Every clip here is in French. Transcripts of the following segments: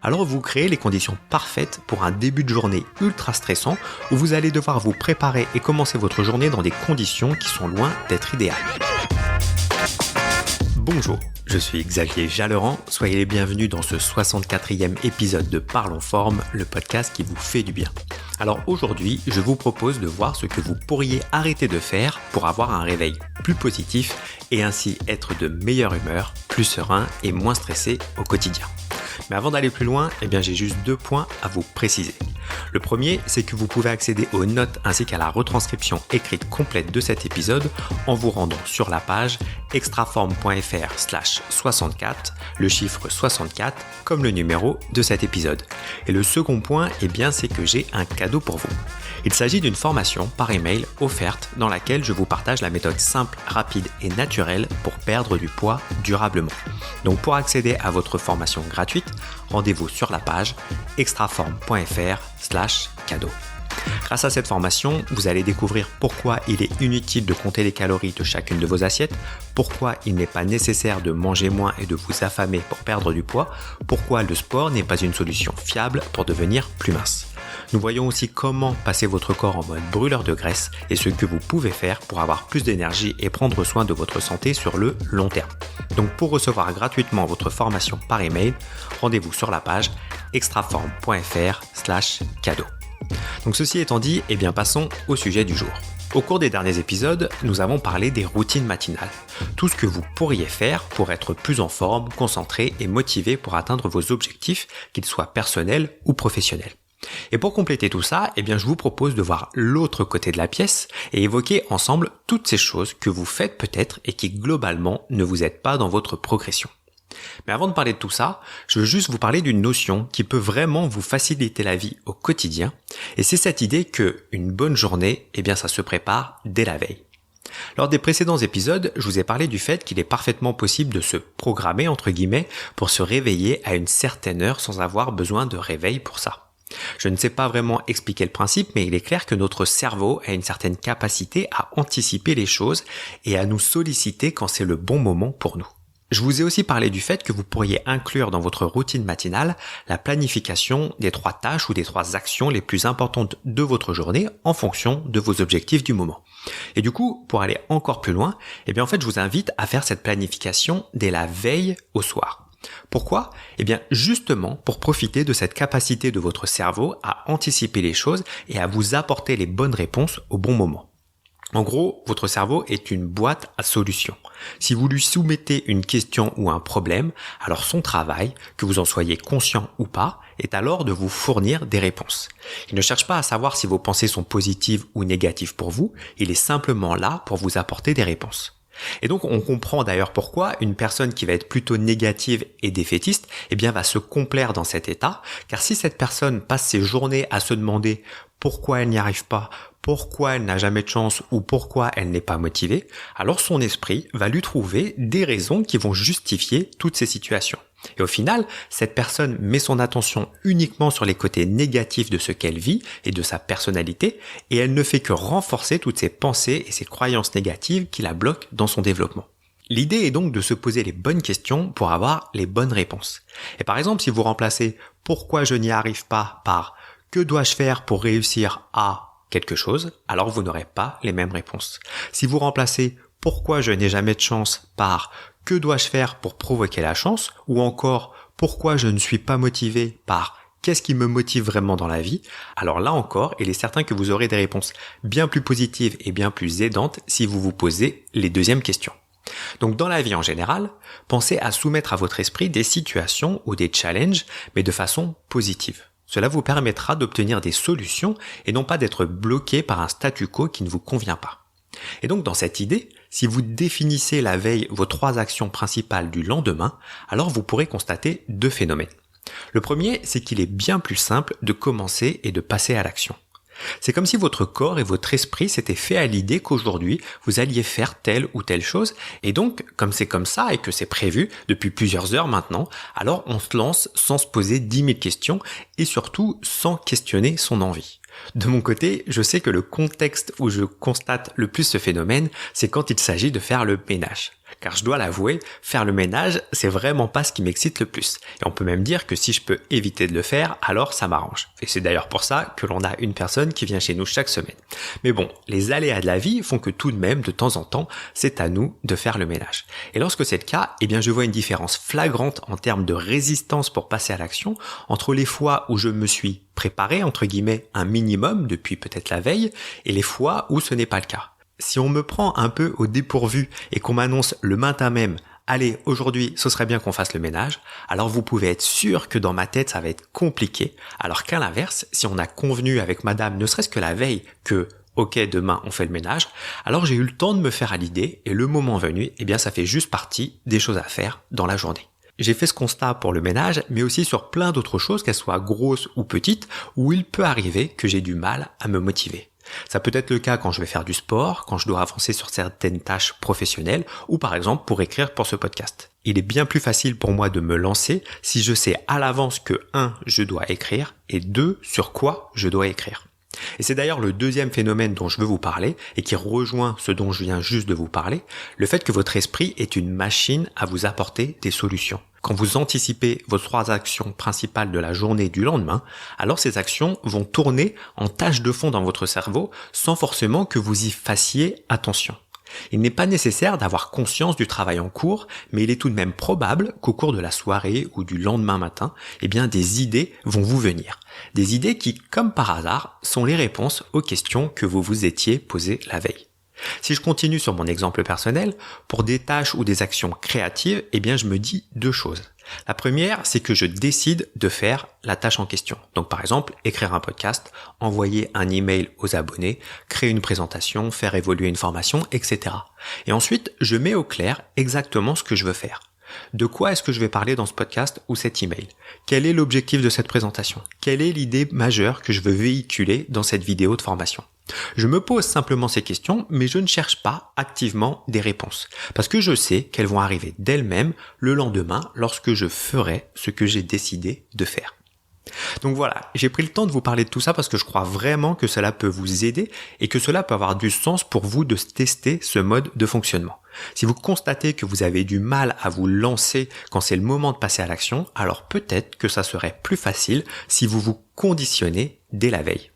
Alors vous créez les conditions parfaites pour un début de journée ultra stressant où vous allez devoir vous préparer et commencer votre journée dans des conditions qui sont loin d'être idéales. Bonjour, je suis Xavier Jalleran, soyez les bienvenus dans ce 64e épisode de Parlons Forme, le podcast qui vous fait du bien. Alors aujourd'hui, je vous propose de voir ce que vous pourriez arrêter de faire pour avoir un réveil plus positif et ainsi être de meilleure humeur, plus serein et moins stressé au quotidien. Mais avant d'aller plus loin, j'ai juste 2 points à vous préciser. Le premier, c'est que vous pouvez accéder aux notes ainsi qu'à la retranscription écrite complète de cet épisode en vous rendant sur la page extraforme.fr/64, le chiffre 64 comme le numéro de cet épisode. Et le second point, c'est que j'ai un cadeau pour vous. Il s'agit d'une formation par email offerte dans laquelle je vous partage la méthode simple, rapide et naturelle pour perdre du poids durablement. Donc pour accéder à votre formation gratuite, rendez-vous sur la page extraforme.fr/cadeau. Grâce à cette formation, vous allez découvrir pourquoi il est inutile de compter les calories de chacune de vos assiettes, pourquoi il n'est pas nécessaire de manger moins et de vous affamer pour perdre du poids, pourquoi le sport n'est pas une solution fiable pour devenir plus mince. Nous voyons aussi comment passer votre corps en mode brûleur de graisse et ce que vous pouvez faire pour avoir plus d'énergie et prendre soin de votre santé sur le long terme. Donc pour recevoir gratuitement votre formation par email, rendez-vous sur la page extraforme.fr/cadeau. Donc ceci étant dit, passons au sujet du jour. Au cours des derniers épisodes, nous avons parlé des routines matinales. Tout ce que vous pourriez faire pour être plus en forme, concentré et motivé pour atteindre vos objectifs, qu'ils soient personnels ou professionnels. Et pour compléter tout ça, je vous propose de voir l'autre côté de la pièce et évoquer ensemble toutes ces choses que vous faites peut-être et qui globalement ne vous aident pas dans votre progression. Mais avant de parler de tout ça, je veux juste vous parler d'une notion qui peut vraiment vous faciliter la vie au quotidien, et c'est cette idée que une bonne journée, ça se prépare dès la veille. Lors des précédents épisodes, je vous ai parlé du fait qu'il est parfaitement possible de se programmer, entre guillemets, pour se réveiller à une certaine heure sans avoir besoin de réveil pour ça. Je ne sais pas vraiment expliquer le principe, mais il est clair que notre cerveau a une certaine capacité à anticiper les choses et à nous solliciter quand c'est le bon moment pour nous. Je vous ai aussi parlé du fait que vous pourriez inclure dans votre routine matinale la planification des 3 tâches ou des 3 actions les plus importantes de votre journée en fonction de vos objectifs du moment. Et du coup, pour aller encore plus loin, je vous invite à faire cette planification dès la veille au soir. Pourquoi ? Justement pour profiter de cette capacité de votre cerveau à anticiper les choses et à vous apporter les bonnes réponses au bon moment. En gros, votre cerveau est une boîte à solutions. Si vous lui soumettez une question ou un problème, alors son travail, que vous en soyez conscient ou pas, est alors de vous fournir des réponses. Il ne cherche pas à savoir si vos pensées sont positives ou négatives pour vous, il est simplement là pour vous apporter des réponses. Et donc on comprend d'ailleurs pourquoi une personne qui va être plutôt négative et défaitiste va se complaire dans cet état, car si cette personne passe ses journées à se demander pourquoi elle n'y arrive pas, pourquoi elle n'a jamais de chance ou pourquoi elle n'est pas motivée, alors son esprit va lui trouver des raisons qui vont justifier toutes ces situations. Et au final, cette personne met son attention uniquement sur les côtés négatifs de ce qu'elle vit et de sa personnalité, et elle ne fait que renforcer toutes ses pensées et ses croyances négatives qui la bloquent dans son développement. L'idée est donc de se poser les bonnes questions pour avoir les bonnes réponses. Et par exemple, si vous remplacez « pourquoi je n'y arrive pas » par « que dois-je faire pour réussir à » quelque chose, alors vous n'aurez pas les mêmes réponses. Si vous remplacez « pourquoi je n'ai jamais de chance » par « que dois-je faire pour provoquer la chance » ou encore « pourquoi je ne suis pas motivé » par « qu'est-ce qui me motive vraiment dans la vie ?» alors là encore, il est certain que vous aurez des réponses bien plus positives et bien plus aidantes si vous vous posez les deuxièmes questions. Donc dans la vie en général, pensez à soumettre à votre esprit des situations ou des challenges, mais de façon positive. Cela vous permettra d'obtenir des solutions et non pas d'être bloqué par un statu quo qui ne vous convient pas. Et donc dans cette idée, si vous définissez la veille vos 3 actions principales du lendemain, alors vous pourrez constater 2 phénomènes. Le premier, c'est qu'il est bien plus simple de commencer et de passer à l'action. C'est comme si votre corps et votre esprit s'étaient fait à l'idée qu'aujourd'hui, vous alliez faire telle ou telle chose, et donc, comme c'est comme ça et que c'est prévu depuis plusieurs heures maintenant, alors on se lance sans se poser 10 000 questions et surtout sans questionner son envie. De mon côté, je sais que le contexte où je constate le plus ce phénomène, c'est quand il s'agit de faire le ménage. Car je dois l'avouer, faire le ménage, c'est vraiment pas ce qui m'excite le plus. Et on peut même dire que si je peux éviter de le faire, alors ça m'arrange. Et c'est d'ailleurs pour ça que l'on a une personne qui vient chez nous chaque semaine. Mais bon, les aléas de la vie font que tout de même, de temps en temps, c'est à nous de faire le ménage. Et lorsque c'est le cas, eh bien je vois une différence flagrante en termes de résistance pour passer à l'action entre les fois où je me suis préparé, entre guillemets, un minimum depuis peut-être la veille, et les fois où ce n'est pas le cas. Si on me prend un peu au dépourvu et qu'on m'annonce le matin même « Allez, aujourd'hui, ce serait bien qu'on fasse le ménage », alors vous pouvez être sûr que dans ma tête, ça va être compliqué. Alors qu'à l'inverse, si on a convenu avec madame, ne serait-ce que la veille, que « Ok, demain, on fait le ménage », alors j'ai eu le temps de me faire à l'idée et le moment venu, eh bien ça fait juste partie des choses à faire dans la journée. J'ai fait ce constat pour le ménage, mais aussi sur plein d'autres choses, qu'elles soient grosses ou petites, où il peut arriver que j'ai du mal à me motiver. Ça peut être le cas quand je vais faire du sport, quand je dois avancer sur certaines tâches professionnelles ou par exemple pour écrire pour ce podcast. Il est bien plus facile pour moi de me lancer si je sais à l'avance que 1. Je dois écrire et 2. Sur quoi je dois écrire. Et c'est d'ailleurs le deuxième phénomène dont je veux vous parler et qui rejoint ce dont je viens juste de vous parler, le fait que votre esprit est une machine à vous apporter des solutions. Quand vous anticipez vos 3 actions principales de la journée du lendemain, alors ces actions vont tourner en tâche de fond dans votre cerveau sans forcément que vous y fassiez attention. Il n'est pas nécessaire d'avoir conscience du travail en cours, mais il est tout de même probable qu'au cours de la soirée ou du lendemain matin, eh bien des idées vont vous venir. Des idées qui, comme par hasard, sont les réponses aux questions que vous vous étiez posées la veille. Si je continue sur mon exemple personnel, pour des tâches ou des actions créatives, eh bien je me dis 2 choses. La première, c'est que je décide de faire la tâche en question. Donc par exemple, écrire un podcast, envoyer un email aux abonnés, créer une présentation, faire évoluer une formation, etc. Et ensuite, je mets au clair exactement ce que je veux faire. De quoi est-ce que je vais parler dans ce podcast ou cet email? Quel est l'objectif de cette présentation? Quelle est l'idée majeure que je veux véhiculer dans cette vidéo de formation? Je me pose simplement ces questions, mais je ne cherche pas activement des réponses, parce que je sais qu'elles vont arriver d'elles-mêmes le lendemain lorsque je ferai ce que j'ai décidé de faire. Donc voilà, j'ai pris le temps de vous parler de tout ça parce que je crois vraiment que cela peut vous aider et que cela peut avoir du sens pour vous de tester ce mode de fonctionnement. Si vous constatez que vous avez du mal à vous lancer quand c'est le moment de passer à l'action, alors peut-être que ça serait plus facile si vous vous conditionnez dès la veille.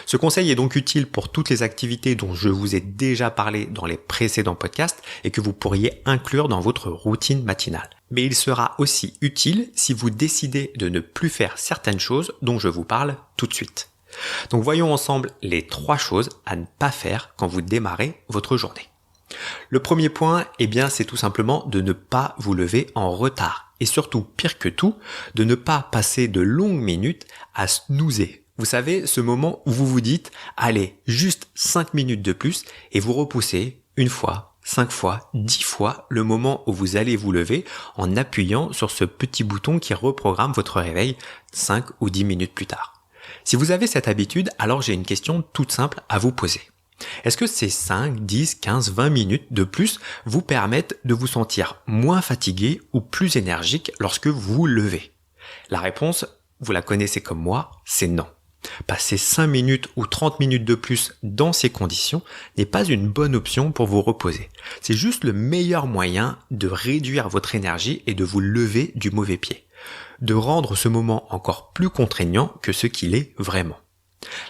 Ce conseil est donc utile pour toutes les activités dont je vous ai déjà parlé dans les précédents podcasts et que vous pourriez inclure dans votre routine matinale. Mais il sera aussi utile si vous décidez de ne plus faire certaines choses dont je vous parle tout de suite. Donc voyons ensemble les 3 choses à ne pas faire quand vous démarrez votre journée. Le premier point, eh bien, c'est tout simplement de ne pas vous lever en retard. Et surtout, pire que tout, de ne pas passer de longues minutes à snoozer. Vous savez, ce moment où vous vous dites, allez, juste 5 minutes de plus, et vous repoussez 1 fois, 5 fois, 10 fois le moment où vous allez vous lever en appuyant sur ce petit bouton qui reprogramme votre réveil 5 ou 10 minutes plus tard. Si vous avez cette habitude, alors j'ai une question toute simple à vous poser. Est-ce que ces 5, 10, 15, 20 minutes de plus vous permettent de vous sentir moins fatigué ou plus énergique lorsque vous vous levez? La réponse, vous la connaissez comme moi, c'est non. Passer 5 minutes ou 30 minutes de plus dans ces conditions n'est pas une bonne option pour vous reposer. C'est juste le meilleur moyen de réduire votre énergie et de vous lever du mauvais pied. De rendre ce moment encore plus contraignant que ce qu'il est vraiment.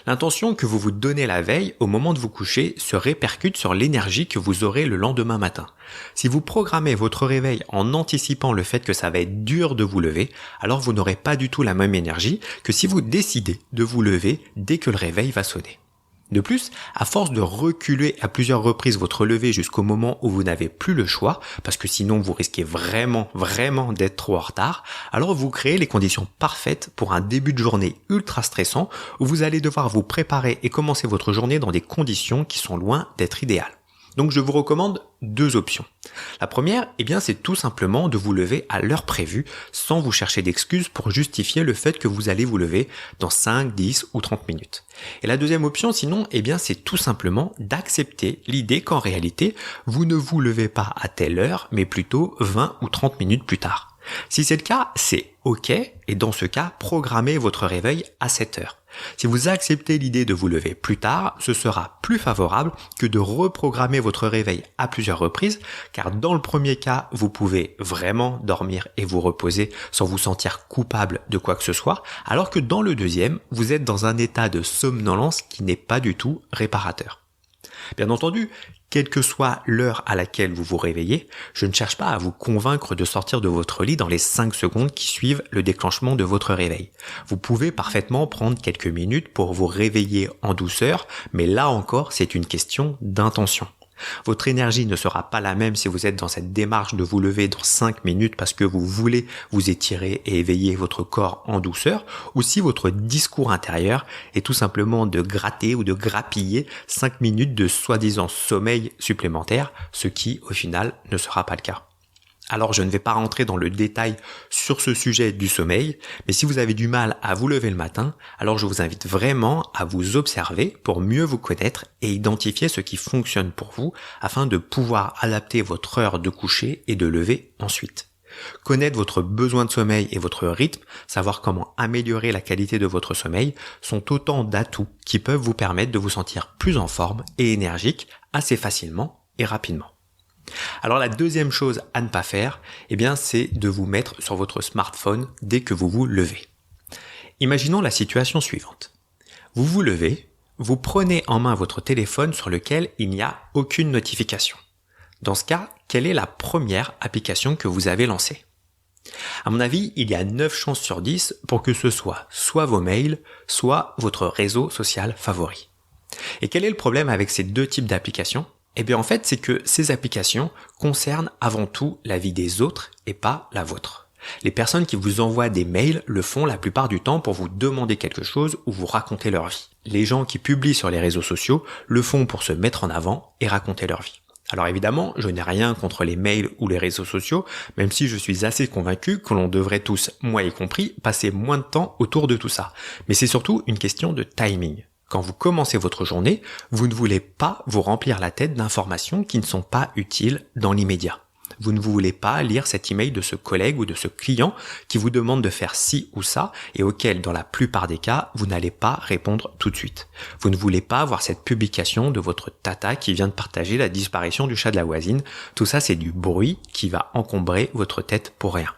L'intention que vous vous donnez la veille au moment de vous coucher se répercute sur l'énergie que vous aurez le lendemain matin. Si vous programmez votre réveil en anticipant le fait que ça va être dur de vous lever, alors vous n'aurez pas du tout la même énergie que si vous décidez de vous lever dès que le réveil va sonner. De plus, à force de reculer à plusieurs reprises votre lever jusqu'au moment où vous n'avez plus le choix, parce que sinon vous risquez vraiment d'être trop en retard, alors vous créez les conditions parfaites pour un début de journée ultra stressant où vous allez devoir vous préparer et commencer votre journée dans des conditions qui sont loin d'être idéales. Donc je vous recommande 2 options. La première, eh bien, c'est tout simplement de vous lever à l'heure prévue sans vous chercher d'excuses pour justifier le fait que vous allez vous lever dans 5, 10 ou 30 minutes. Et la deuxième option, sinon, eh bien, c'est tout simplement d'accepter l'idée qu'en réalité, vous ne vous levez pas à telle heure, mais plutôt 20 ou 30 minutes plus tard. Si c'est le cas, c'est OK, et dans ce cas, programmez votre réveil à 7 heures. Si vous acceptez l'idée de vous lever plus tard, ce sera plus favorable que de reprogrammer votre réveil à plusieurs reprises, car dans le premier cas, vous pouvez vraiment dormir et vous reposer sans vous sentir coupable de quoi que ce soit, alors que dans le deuxième, vous êtes dans un état de somnolence qui n'est pas du tout réparateur. Bien entendu, quelle que soit l'heure à laquelle vous vous réveillez, je ne cherche pas à vous convaincre de sortir de votre lit dans les 5 secondes qui suivent le déclenchement de votre réveil. Vous pouvez parfaitement prendre quelques minutes pour vous réveiller en douceur, mais là encore, c'est une question d'intention. Votre énergie ne sera pas la même si vous êtes dans cette démarche de vous lever dans 5 minutes parce que vous voulez vous étirer et éveiller votre corps en douceur, ou si votre discours intérieur est tout simplement de gratter ou de grappiller 5 minutes de soi-disant sommeil supplémentaire, ce qui au final ne sera pas le cas. Alors je ne vais pas rentrer dans le détail sur ce sujet du sommeil, mais si vous avez du mal à vous lever le matin, alors je vous invite vraiment à vous observer pour mieux vous connaître et identifier ce qui fonctionne pour vous afin de pouvoir adapter votre heure de coucher et de lever ensuite. Connaître votre besoin de sommeil et votre rythme, savoir comment améliorer la qualité de votre sommeil sont autant d'atouts qui peuvent vous permettre de vous sentir plus en forme et énergique assez facilement et rapidement. Alors la deuxième chose à ne pas faire, c'est de vous mettre sur votre smartphone dès que vous vous levez. Imaginons la situation suivante. Vous vous levez, vous prenez en main votre téléphone sur lequel il n'y a aucune notification. Dans ce cas, quelle est la première application que vous avez lancée ? À mon avis, il y a 9 chances sur 10 pour que ce soit vos mails, soit votre réseau social favori. Et quel est le problème avec ces deux types d'applications ? En fait, c'est que ces applications concernent avant tout la vie des autres et pas la vôtre. Les personnes qui vous envoient des mails le font la plupart du temps pour vous demander quelque chose ou vous raconter leur vie. Les gens qui publient sur les réseaux sociaux le font pour se mettre en avant et raconter leur vie. Alors évidemment, je n'ai rien contre les mails ou les réseaux sociaux, même si je suis assez convaincu que l'on devrait tous, moi y compris, passer moins de temps autour de tout ça. Mais c'est surtout une question de timing. Quand vous commencez votre journée, vous ne voulez pas vous remplir la tête d'informations qui ne sont pas utiles dans l'immédiat. Vous ne voulez pas lire cet email de ce collègue ou de ce client qui vous demande de faire ci ou ça et auquel, dans la plupart des cas, vous n'allez pas répondre tout de suite. Vous ne voulez pas voir cette publication de votre tata qui vient de partager la disparition du chat de la voisine. Tout ça, c'est du bruit qui va encombrer votre tête pour rien.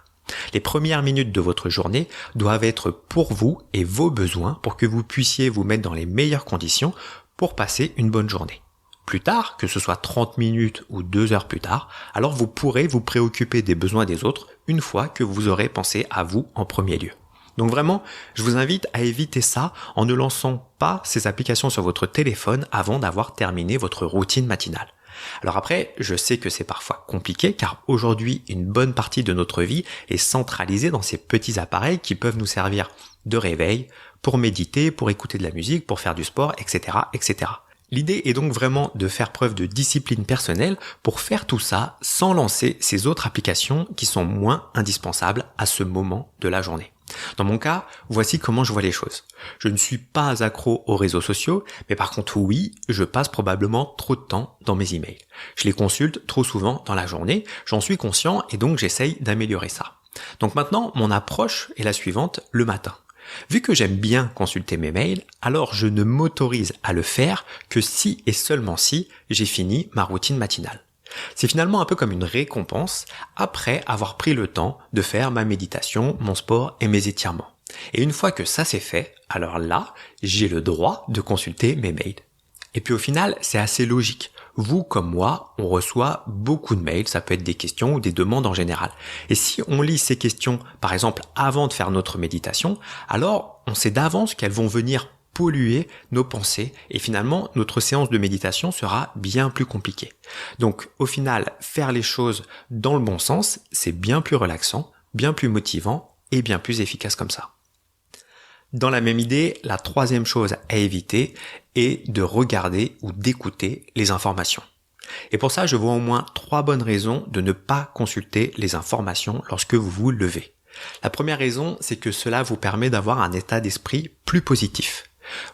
Les premières minutes de votre journée doivent être pour vous et vos besoins pour que vous puissiez vous mettre dans les meilleures conditions pour passer une bonne journée. Plus tard, que ce soit 30 minutes ou 2 heures plus tard, alors vous pourrez vous préoccuper des besoins des autres une fois que vous aurez pensé à vous en premier lieu. Donc vraiment, je vous invite à éviter ça en ne lançant pas ces applications sur votre téléphone avant d'avoir terminé votre routine matinale. Alors après, je sais que c'est parfois compliqué car aujourd'hui, une bonne partie de notre vie est centralisée dans ces petits appareils qui peuvent nous servir de réveil, pour méditer, pour écouter de la musique, pour faire du sport, etc., etc. L'idée est donc vraiment de faire preuve de discipline personnelle pour faire tout ça sans lancer ces autres applications qui sont moins indispensables à ce moment de la journée. Dans mon cas, voici comment je vois les choses. Je ne suis pas accro aux réseaux sociaux, mais par contre oui, je passe probablement trop de temps dans mes emails. Je les consulte trop souvent dans la journée, j'en suis conscient et donc j'essaye d'améliorer ça. Donc maintenant, mon approche est la suivante le matin. Vu que j'aime bien consulter mes mails, alors je ne m'autorise à le faire que si et seulement si j'ai fini ma routine matinale. C'est finalement un peu comme une récompense après avoir pris le temps de faire ma méditation, mon sport et mes étirements. Et une fois que ça c'est fait, alors là, j'ai le droit de consulter mes mails. Et puis au final, c'est assez logique. Vous comme moi, on reçoit beaucoup de mails, ça peut être des questions ou des demandes en général. Et si on lit ces questions, par exemple, avant de faire notre méditation, alors on sait d'avance qu'elles vont venir polluer nos pensées et finalement notre séance de méditation sera bien plus compliquée. Donc au final, faire les choses dans le bon sens, c'est bien plus relaxant, bien plus motivant et bien plus efficace comme ça. Dans la même idée, la troisième chose à éviter est de regarder ou d'écouter les informations. Et pour ça, je vois au moins 3 bonnes raisons de ne pas consulter les informations lorsque vous vous levez. La première raison, c'est que cela vous permet d'avoir un état d'esprit plus positif.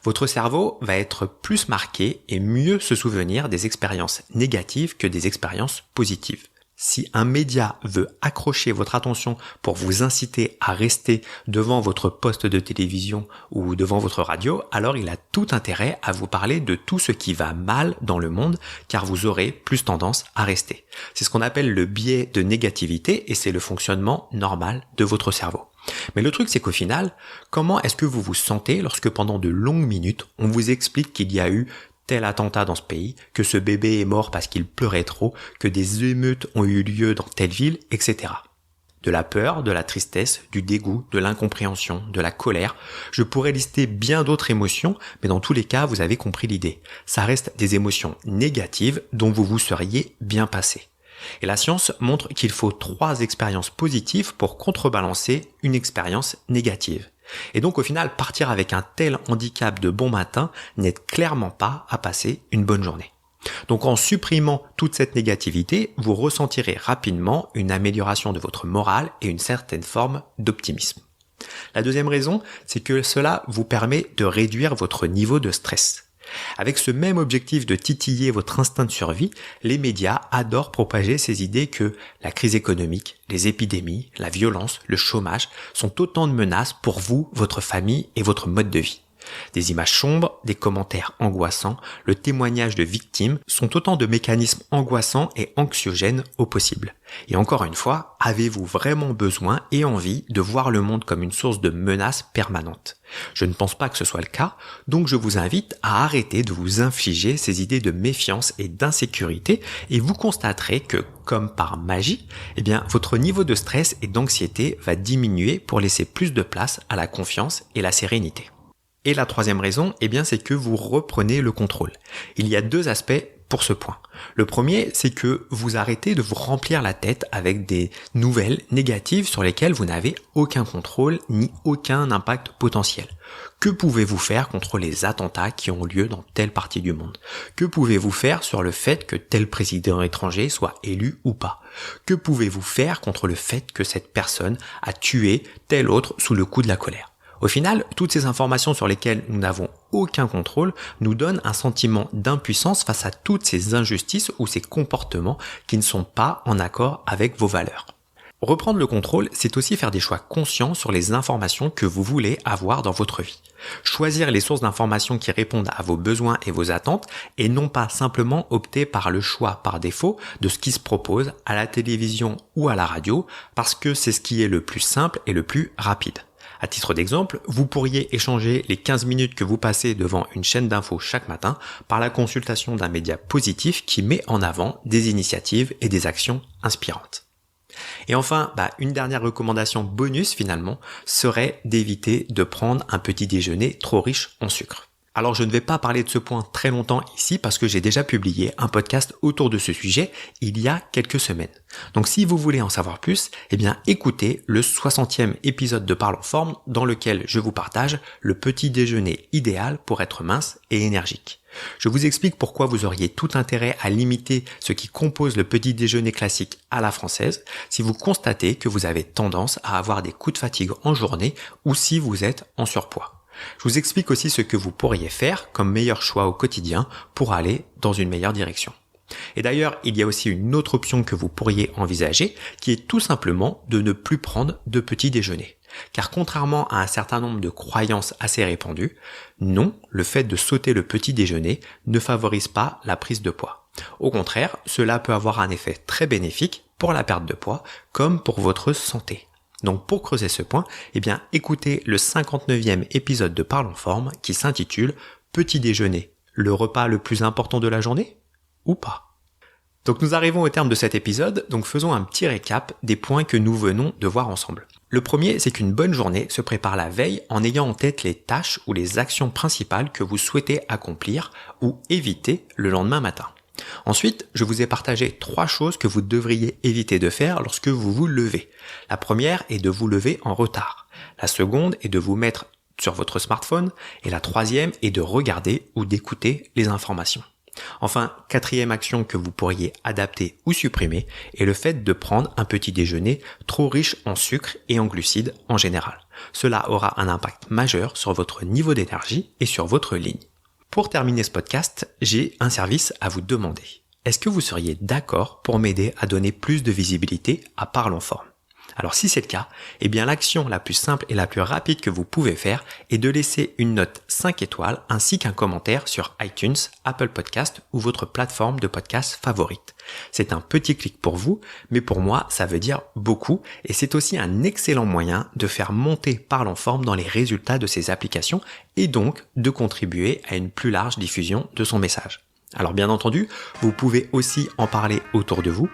Votre cerveau va être plus marqué et mieux se souvenir des expériences négatives que des expériences positives. Si un média veut accrocher votre attention pour vous inciter à rester devant votre poste de télévision ou devant votre radio, alors il a tout intérêt à vous parler de tout ce qui va mal dans le monde, car vous aurez plus tendance à rester. C'est ce qu'on appelle le biais de négativité et c'est le fonctionnement normal de votre cerveau. Mais le truc, c'est qu'au final, comment est-ce que vous vous sentez lorsque pendant de longues minutes, on vous explique qu'il y a eu tel attentat dans ce pays, que ce bébé est mort parce qu'il pleurait trop, que des émeutes ont eu lieu dans telle ville, etc. De la peur, de la tristesse, du dégoût, de l'incompréhension, de la colère. Je pourrais lister bien d'autres émotions, mais dans tous les cas, vous avez compris l'idée. Ça reste des émotions négatives dont vous vous seriez bien passé. Et la science montre qu'il faut 3 expériences positives pour contrebalancer une expérience négative. Et donc au final, partir avec un tel handicap de bon matin n'aide clairement pas à passer une bonne journée. Donc en supprimant toute cette négativité, vous ressentirez rapidement une amélioration de votre morale et une certaine forme d'optimisme. La deuxième raison, c'est que cela vous permet de réduire votre niveau de stress. Avec ce même objectif de titiller votre instinct de survie, les médias adorent propager ces idées que la crise économique, les épidémies, la violence, le chômage sont autant de menaces pour vous, votre famille et votre mode de vie. Des images sombres, des commentaires angoissants, le témoignage de victimes sont autant de mécanismes angoissants et anxiogènes au possible. Et encore une fois, avez-vous vraiment besoin et envie de voir le monde comme une source de menaces permanentes ? Je ne pense pas que ce soit le cas, donc je vous invite à arrêter de vous infliger ces idées de méfiance et d'insécurité et vous constaterez que, comme par magie, votre niveau de stress et d'anxiété va diminuer pour laisser plus de place à la confiance et la sérénité. Et la troisième raison, c'est que vous reprenez le contrôle. Il y a 2 aspects pour ce point. Le premier, c'est que vous arrêtez de vous remplir la tête avec des nouvelles négatives sur lesquelles vous n'avez aucun contrôle ni aucun impact potentiel. Que pouvez-vous faire contre les attentats qui ont lieu dans telle partie du monde ? Que pouvez-vous faire sur le fait que tel président étranger soit élu ou pas ? Que pouvez-vous faire contre le fait que cette personne a tué tel autre sous le coup de la colère ? Au final, toutes ces informations sur lesquelles nous n'avons aucun contrôle nous donnent un sentiment d'impuissance face à toutes ces injustices ou ces comportements qui ne sont pas en accord avec vos valeurs. Reprendre le contrôle, c'est aussi faire des choix conscients sur les informations que vous voulez avoir dans votre vie. Choisir les sources d'informations qui répondent à vos besoins et vos attentes et non pas simplement opter par le choix par défaut de ce qui se propose à la télévision ou à la radio parce que c'est ce qui est le plus simple et le plus rapide. À titre d'exemple, vous pourriez échanger les 15 minutes que vous passez devant une chaîne d'infos chaque matin par la consultation d'un média positif qui met en avant des initiatives et des actions inspirantes. Et enfin, une dernière recommandation bonus finalement serait d'éviter de prendre un petit déjeuner trop riche en sucre. Alors je ne vais pas parler de ce point très longtemps ici parce que j'ai déjà publié un podcast autour de ce sujet il y a quelques semaines. Donc si vous voulez en savoir plus, écoutez le 60e épisode de Parle en forme dans lequel je vous partage le petit déjeuner idéal pour être mince et énergique. Je vous explique pourquoi vous auriez tout intérêt à limiter ce qui compose le petit déjeuner classique à la française si vous constatez que vous avez tendance à avoir des coups de fatigue en journée ou si vous êtes en surpoids. Je vous explique aussi ce que vous pourriez faire comme meilleur choix au quotidien pour aller dans une meilleure direction. Et d'ailleurs, il y a aussi une autre option que vous pourriez envisager qui est tout simplement de ne plus prendre de petit déjeuner. Car contrairement à un certain nombre de croyances assez répandues, non, le fait de sauter le petit déjeuner ne favorise pas la prise de poids. Au contraire, cela peut avoir un effet très bénéfique pour la perte de poids comme pour votre santé. Donc pour creuser ce point, écoutez le 59e épisode de Parle en forme qui s'intitule « Petit déjeuner, le repas le plus important de la journée ? Ou pas ?» Donc nous arrivons au terme de cet épisode, donc faisons un petit récap des points que nous venons de voir ensemble. Le premier, c'est qu'une bonne journée se prépare la veille en ayant en tête les tâches ou les actions principales que vous souhaitez accomplir ou éviter le lendemain matin. Ensuite, je vous ai partagé 3 choses que vous devriez éviter de faire lorsque vous vous levez. La première est de vous lever en retard. La seconde est de vous mettre sur votre smartphone. Et la troisième est de regarder ou d'écouter les informations. Enfin, 4e action que vous pourriez adapter ou supprimer est le fait de prendre un petit déjeuner trop riche en sucre et en glucides en général. Cela aura un impact majeur sur votre niveau d'énergie et sur votre ligne. Pour terminer ce podcast, j'ai un service à vous demander. est-ce que vous seriez d'accord pour m'aider à donner plus de visibilité à Parlons Forme ? Alors si c'est le cas, eh bien l'action la plus simple et la plus rapide que vous pouvez faire est de laisser une note 5 étoiles ainsi qu'un commentaire sur iTunes, Apple Podcast ou votre plateforme de podcast favorite. C'est un petit clic pour vous, mais pour moi ça veut dire beaucoup et c'est aussi un excellent moyen de faire monter Parlons Forme dans les résultats de ces applications et donc de contribuer à une plus large diffusion de son message. Alors bien entendu, vous pouvez aussi en parler autour de vous,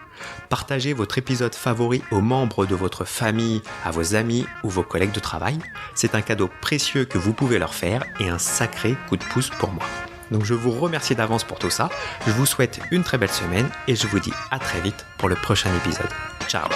partager votre épisode favori aux membres de votre famille, à vos amis ou vos collègues de travail. C'est un cadeau précieux que vous pouvez leur faire et un sacré coup de pouce pour moi. Donc je vous remercie d'avance pour tout ça, je vous souhaite une très belle semaine et je vous dis à très vite pour le prochain épisode. Ciao!